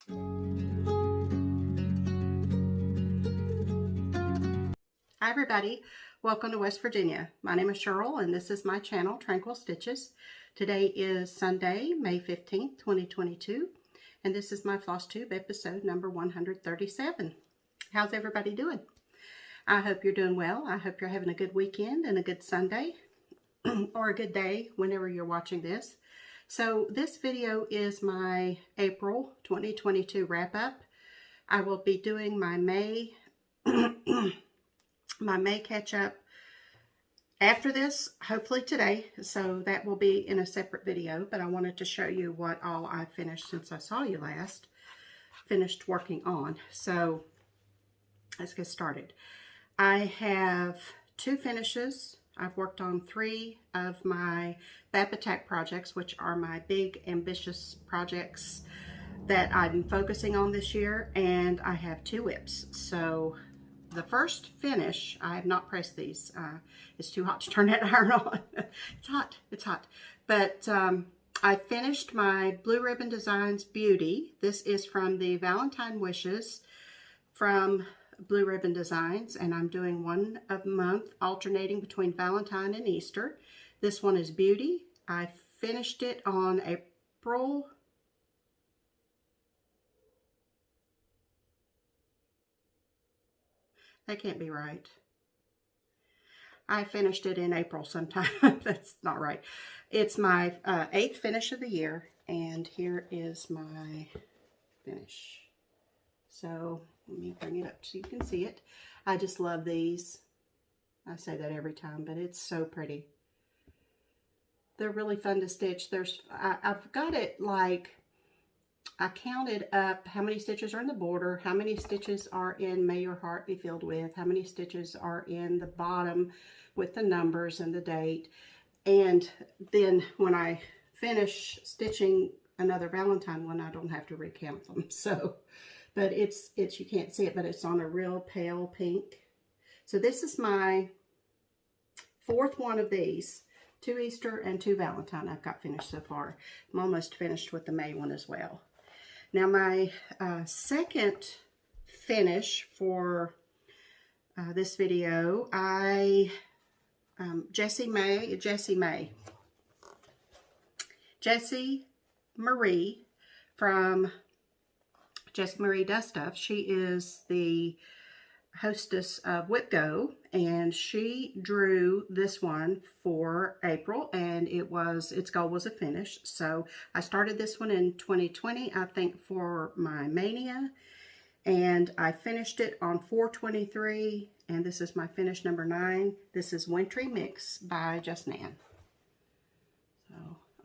Hi everybody, welcome to West Virginia. My name is Cheryl and this is my channel, Tranquil Stitches. Today is Sunday, May 15th, 2022, and this is my FlossTube episode number 137. How's everybody doing? I hope you're doing well. I hope you're having a good weekend and a good Sunday or a good day whenever you're watching this. So this video is my April 2022 wrap-up. I will be doing my May catch-up after this, hopefully today, so that will be in a separate video, but I wanted to show you what all I finished since I saw you last, finished working on. So let's get started. I have 2 finishes. I've worked on 3 of my Babytech projects, which are my big ambitious projects that I'm focusing on this year, and I have 2 whips. So the first finish, I have not pressed these. It's too hot to turn that iron on. It's hot. But I finished my Blue Ribbon Designs Beauty. This is from the Valentine Wishes from Blue Ribbon Designs, and I'm doing one a month, alternating between Valentine and Easter. This one is Beauty. I finished it on April. That can't be right. I finished it in April sometime. That's not right. It's my 8th finish of the year, and here is my finish. So let me bring it up so you can see it. I just love these. I say that every time, but it's so pretty. They're really fun to stitch. I've got it like, I counted up how many stitches are in the border, how many stitches are in May Your Heart Be Filled With, how many stitches are in the bottom with the numbers and the date. And then when I finish stitching another Valentine one, I don't have to recount them. So, but it's you can't see it, but it's on a real pale pink. So this is my 4th one of these. 2 Easter and 2 Valentine I've got finished so far. I'm almost finished with the May one as well. Now my second finish for this video, Jessie Marie from Jessie Marie Does Stuff. She is the hostess of Whip Go, and she drew this one for April, and its goal was a finish. So I started this one in 2020, I think, for my Mania, and I finished it on 4/23, and this is my finish number 9. This is Wintry Mix by Just Nan. So,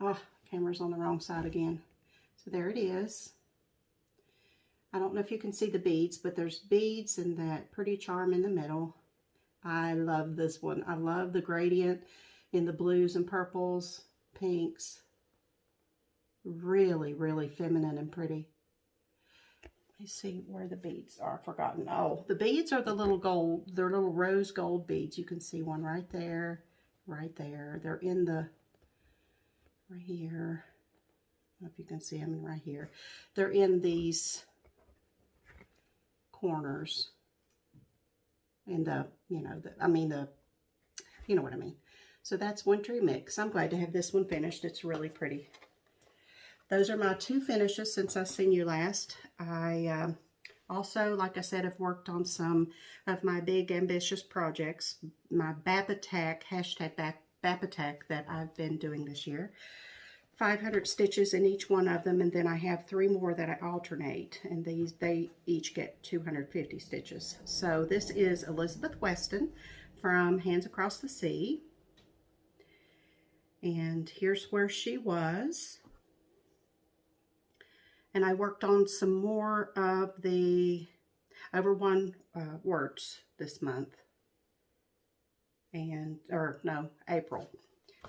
oh, camera's on the wrong side again. So there it is. I don't know if you can see the beads, but there's beads and that pretty charm in the middle. I love this one. I love the gradient in the blues and purples, pinks. Really, really feminine and pretty. Let me see where the beads are. I've forgotten. Oh, the beads are the little gold, they're little rose gold beads. You can see one right there, right there. They're in the, right here. I don't know if you can see them right here. They're in these corners, and you know what I mean. So that's Wintry Mix. I'm glad to have this one finished. It's really pretty. Those are my 2 finishes since I've seen you last. I also, like I said, have worked on some of my big ambitious projects, my Babytech, #Babytech, that I've been doing this year. 500 stitches in each one of them, and then I have 3 more that I alternate, and they each get 250 stitches. So this is Elizabeth Weston from Hands Across the Sea, and here's where she was. And I worked on some more of the over 1 words this month, and April,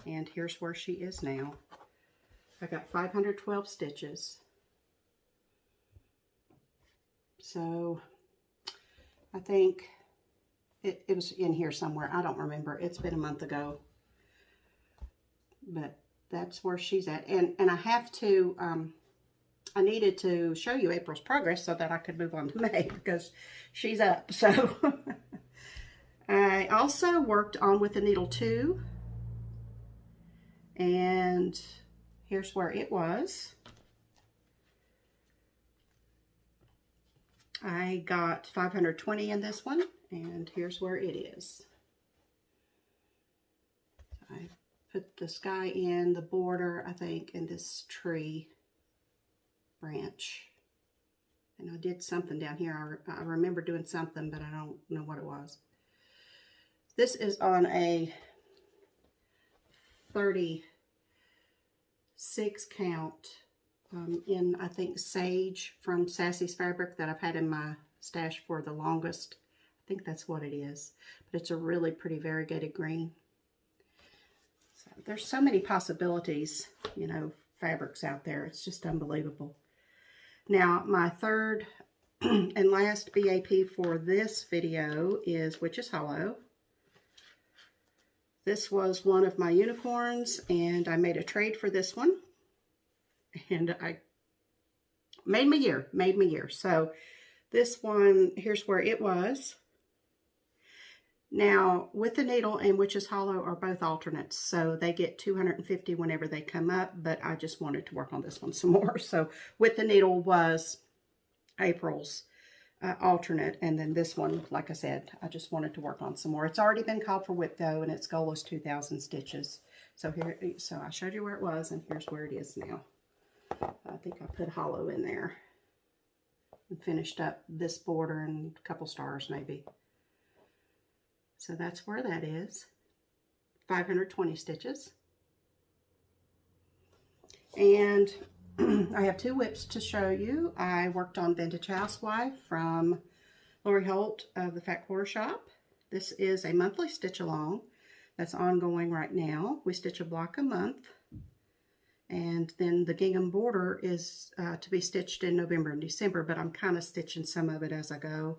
and here's where she is now. I got 512 stitches. So I think it was in here somewhere. I don't remember. It's been a month ago. But that's where she's at. And I have to I needed to show you April's progress so that I could move on to May because she's up. So I also worked on with the needle 2, and here's where it was. I got 520 in this one, and here's where it is. I put the sky in, the border, I think, in this tree branch. And I did something down here. I remember doing something, but I don't know what it was. This is on a 36 count in, I think, sage from Sassy's Fabric that I've had in my stash for the longest. I think that's what it is. But it's a really pretty variegated green. So there's so many possibilities, you know, fabrics out there. It's just unbelievable. Now, my third and last BAP for this video is Witch's Hollow. This was one of my unicorns, and I made a trade for this one. And I made my year. So this one, here's where it was. Now, with the needle and Witch's Hollow are both alternates, so they get 250 whenever they come up, but I just wanted to work on this one some more. So with the needle was April's alternate, and then this one, like I said, I just wanted to work on some more. It's already been called for whip though, and its goal is 2,000 stitches. So here, so I showed you where it was, and here's where it is now. I think I put Holo in there and finished up this border and a couple stars maybe. So that's where that is. 520 stitches. And I have 2 whips to show you. I worked on Vintage Housewife from Lori Holt of the Fat Quarter Shop. This is a monthly stitch along that's ongoing right now. We stitch a block a month. And then the gingham border is to be stitched in November and December, but I'm kind of stitching some of it as I go.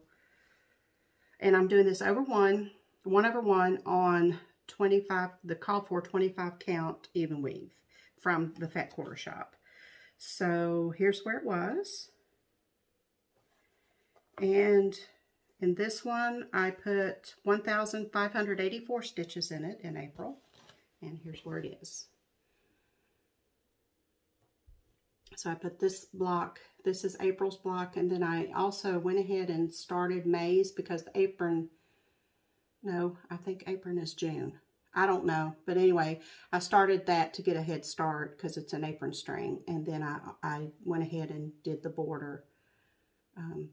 And I'm doing this over 1 over 1 on 25, the called for 25 count even weave from the Fat Quarter Shop. So here's where it was. And in this one, I put 1,584 stitches in it in April. And here's where it is. So I put this block, this is April's block, and then I also went ahead and started May's because the apron, no, I think apron is June. I don't know, but anyway, I started that to get a head start because it's an apron string, and then I went ahead and did the border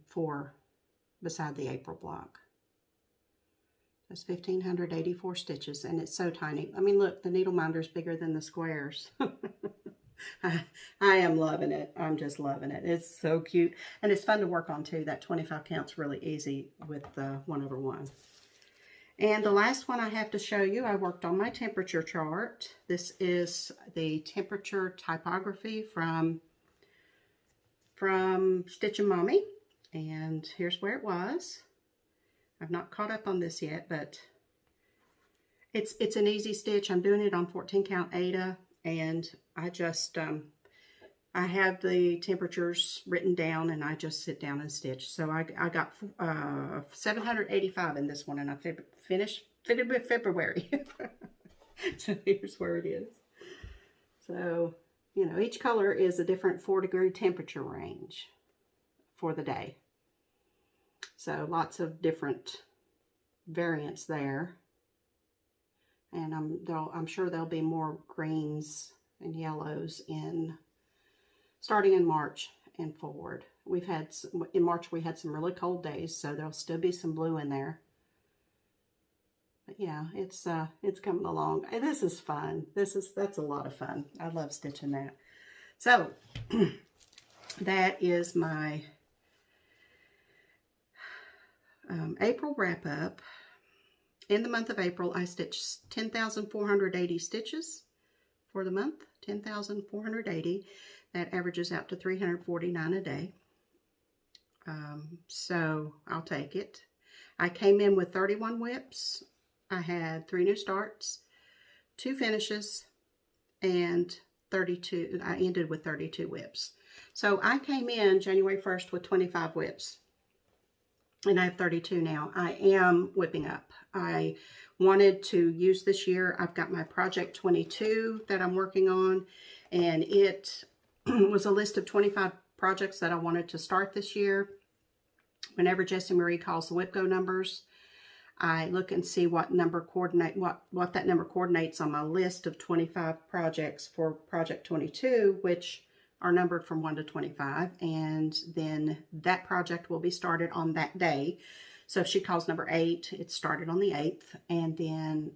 for beside the April block. That's 1,584 stitches, and it's so tiny. I mean, look, the needle minder is bigger than the squares. I am loving it. I'm just loving it. It's so cute. And it's fun to work on too. That 25 count's really easy with the 1 over 1. And the last one I have to show you, I worked on my temperature chart. This is the temperature typography from Stitchin' Mommy. And here's where it was. I've not caught up on this yet, but it's an easy stitch. I'm doing it on 14 count Aida. And I just, I have the temperatures written down, and I just sit down and stitch. So I got 785 in this one, and I finished with February. So here's where it is. So, you know, each color is a different 4-degree temperature range for the day. So lots of different variants there. And I'm sure there'll be more greens and yellows starting in March and forward. In March we had some really cold days, so there'll still be some blue in there. But yeah, it's coming along. And this is fun. That's a lot of fun. I love stitching that. So that is my April wrap up. In the month of April, I stitched 10,480 stitches for the month. 10,480. That averages out to 349 a day. So I'll take it. I came in with 31 whips. I had 3 new starts, 2 finishes, and 32. I ended with 32 whips. So I came in January 1st with 25 whips, and I have 32 now. I am whipping up. I wanted to use this year. I've got my Project 22 that I'm working on, and it was a list of 25 projects that I wanted to start this year. Whenever Jessie Marie calls the whip go numbers, I look and see what number what that number coordinates on my list of 25 projects for Project 22, which are numbered from 1 to 25, and then that project will be started on that day. So if she calls number 8, it's started on the 8th, and then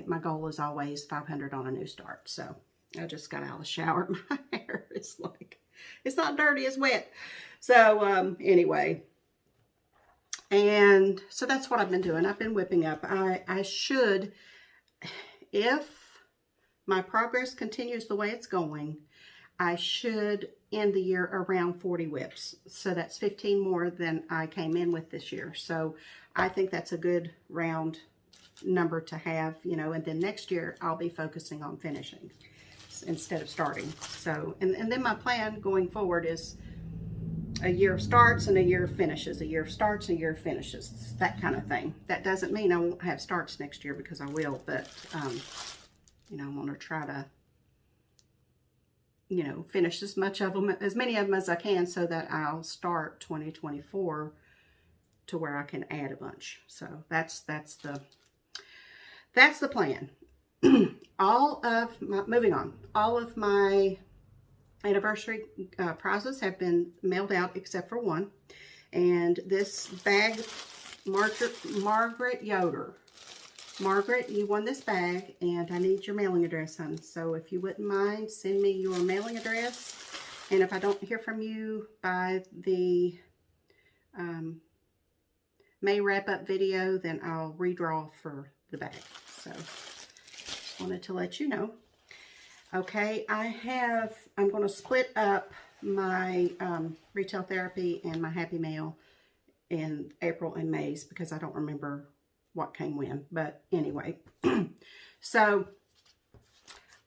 my goal is always 500 on a new start. So I just got out of the shower. My hair is like, it's not dirty, it's wet. So anyway, and so that's what I've been doing. I've been whipping up. I should, if my progress continues the way it's going, I should end the year around 40 whips. So that's 15 more than I came in with this year. So I think that's a good round number to have, you know, and then next year I'll be focusing on finishing instead of starting. So, and then my plan going forward is a year of starts and a year of finishes, a year of starts and a year of finishes, that kind of thing. That doesn't mean I won't have starts next year, because I will, but, you know, I want to try to, you know, finish as many of them as I can, so that I'll start 2024 to where I can add a bunch. So that's the plan. Moving on, all of my anniversary prizes have been mailed out except for one. And this bag, Margaret Yoder. Margaret, you won this bag, and I need your mailing address, hon. So if you wouldn't mind, send me your mailing address. And if I don't hear from you by the May wrap-up video, then I'll redraw for the bag. So just wanted to let you know. Okay, I'm going to split up my retail therapy and my Happy Mail in April and May's, because I don't remember what came when. But anyway, so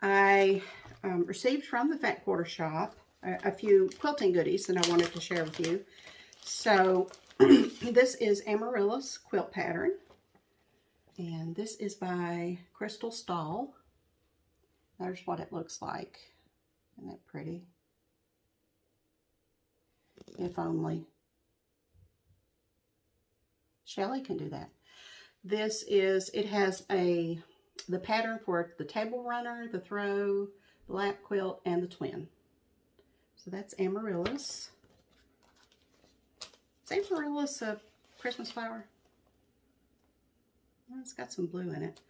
I received from the Fat Quarter Shop a few quilting goodies that I wanted to share with you. So this is Amaryllis quilt pattern, and this is by Crystal Stahl. There's what it looks like. Isn't that pretty? If only Shelly can do that. This is, it has the pattern for the table runner, the throw, the lap quilt, and the twin. So that's Amaryllis. Is Amaryllis a Christmas flower? Well, it's got some blue in it.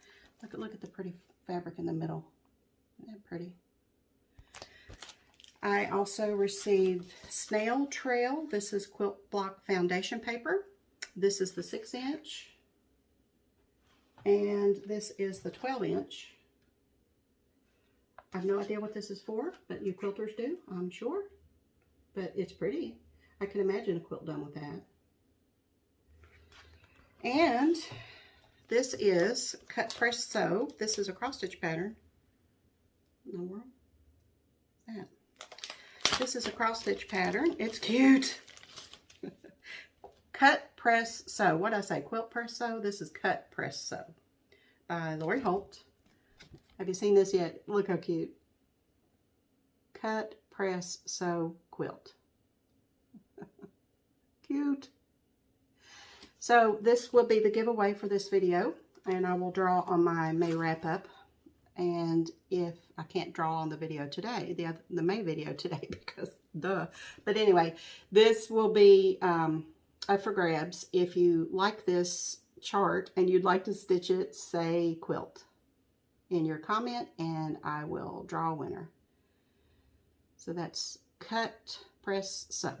Look at the pretty fabric in the middle. Isn't that pretty? I also received Snail Trail. This is Quilt Block foundation paper. This is the 6-inch. And this is the 12-inch. I have no idea what this is for, but you quilters do, I'm sure. But it's pretty. I can imagine a quilt done with that. And this is Cut, Press, Sew. This is a cross-stitch pattern. In the world? That. This is a cross-stitch pattern. It's cute. Cut, Press, Sew. What did I say? Quilt, Press, Sew? This is Cut, Press, Sew by Lori Holt. Have you seen this yet? Look how cute. Cut, Press, Sew, Quilt. Cute. So this will be the giveaway for this video, and I will draw on my May wrap-up. And if I can't draw on the video today, the May video today, because duh. But anyway, this will be up for grabs. If you like this chart and you'd like to stitch it, say quilt in your comment, and I will draw a winner. So that's Cut, Press, Sew.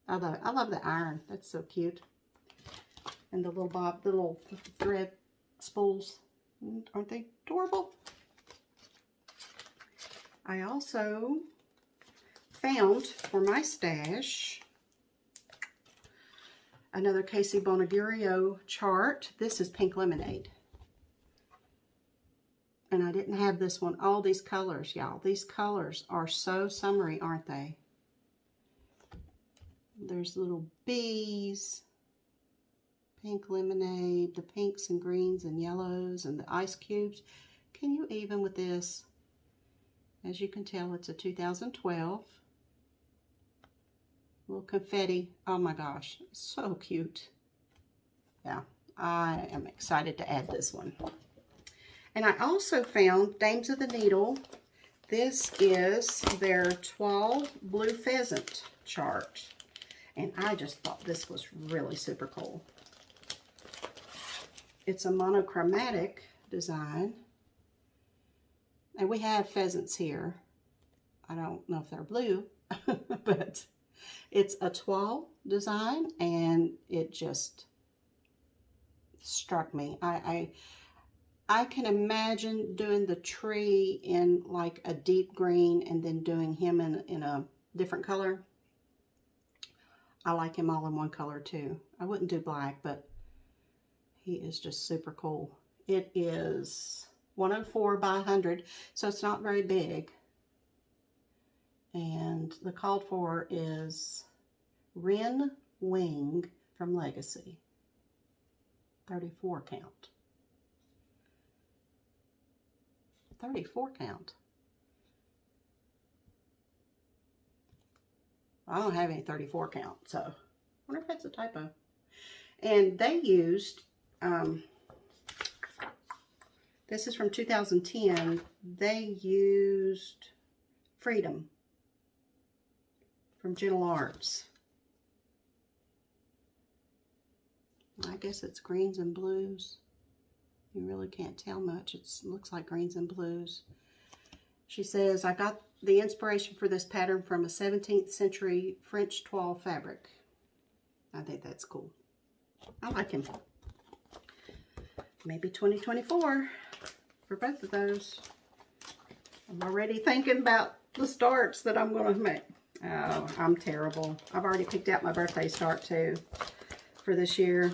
I love the iron. That's so cute. And the little thread spools. Aren't they adorable? I also found for my stash another Casey Bonagurio chart. This is Pink Lemonade. And I didn't have this one. All these colors, y'all. These colors are so summery, aren't they? There's little bees, pink lemonade, the pinks and greens and yellows, and the ice cubes. Can you even with this? As you can tell, it's a 2012. Little confetti. Oh my gosh, so cute. Yeah, I am excited to add this one. And I also found Dames of the Needle. This is their 12 Blue Pheasant chart. And I just thought this was really super cool. It's a monochromatic design. And we have pheasants here. I don't know if they're blue, but it's a 12 design, and it just struck me. I can imagine doing the tree in like a deep green and then doing him in a different color. I like him all in one color too. I wouldn't do black, but he is just super cool. It is 104 by 100, so it's not very big. And the called for is Wren Wing from Legacy. 34 count. 34 count. I don't have any 34 count, so I wonder if that's a typo. And they used, this is from 2010, they used Freedom from Gentle Arts. I guess it's greens and blues. You really can't tell much. It looks like greens and blues. She says, I got the inspiration for this pattern from a 17th century French toile fabric. I think that's cool. I like him. Maybe 2024 for both of those. I'm already thinking about the starts that I'm going to make. Oh, I'm terrible. I've already picked out my birthday start too for this year.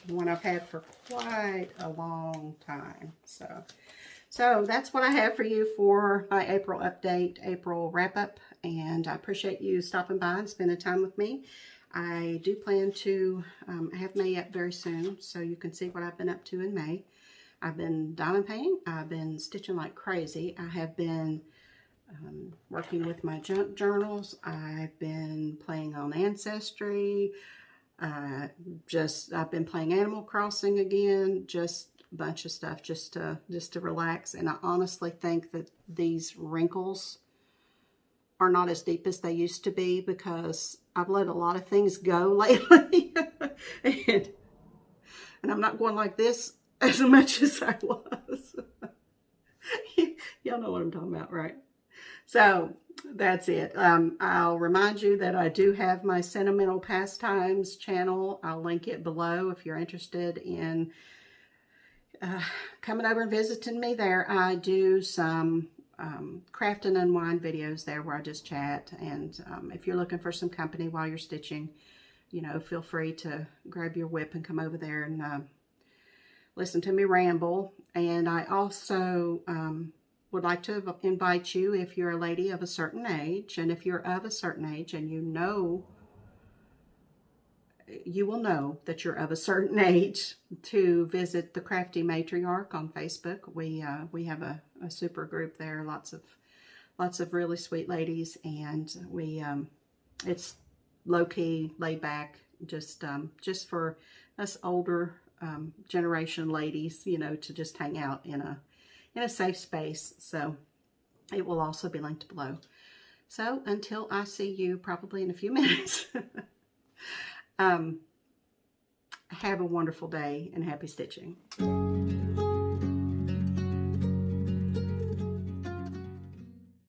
One I've had for quite a long time. So that's what I have for you for my April update, April wrap-up. And I appreciate you stopping by and spending time with me. I do plan to have May up very soon, so you can see what I've been up to in May. I've been diamond painting. I've been stitching like crazy. I have been working with my junk journals. I've been playing on Ancestry. I've been playing Animal Crossing again. Just a bunch of stuff just to relax. And I honestly think that these wrinkles are not as deep as they used to be because I've let a lot of things go lately. and I'm not going like this as much as I was. Y'all know what I'm talking about, right? So that's it. I'll remind you that I do have my Sentimental Pastimes channel. I'll link it below if you're interested in coming over and visiting me there. I do some craft and unwind videos there where I just chat. And if you're looking for some company while you're stitching, you know, feel free to grab your whip and come over there and listen to me ramble. And I also would like to invite you, if you're a lady of a certain age, and if you're of a certain age and you will know that you're of a certain age, to visit the Crafty Matriarch on Facebook. We have a super group there, lots of really sweet ladies, and it's low-key, laid back, just for us older generation ladies, you know, to just hang out in a safe space. So it will also be linked below. So until I see you probably in a few minutes, have a wonderful day and happy stitching.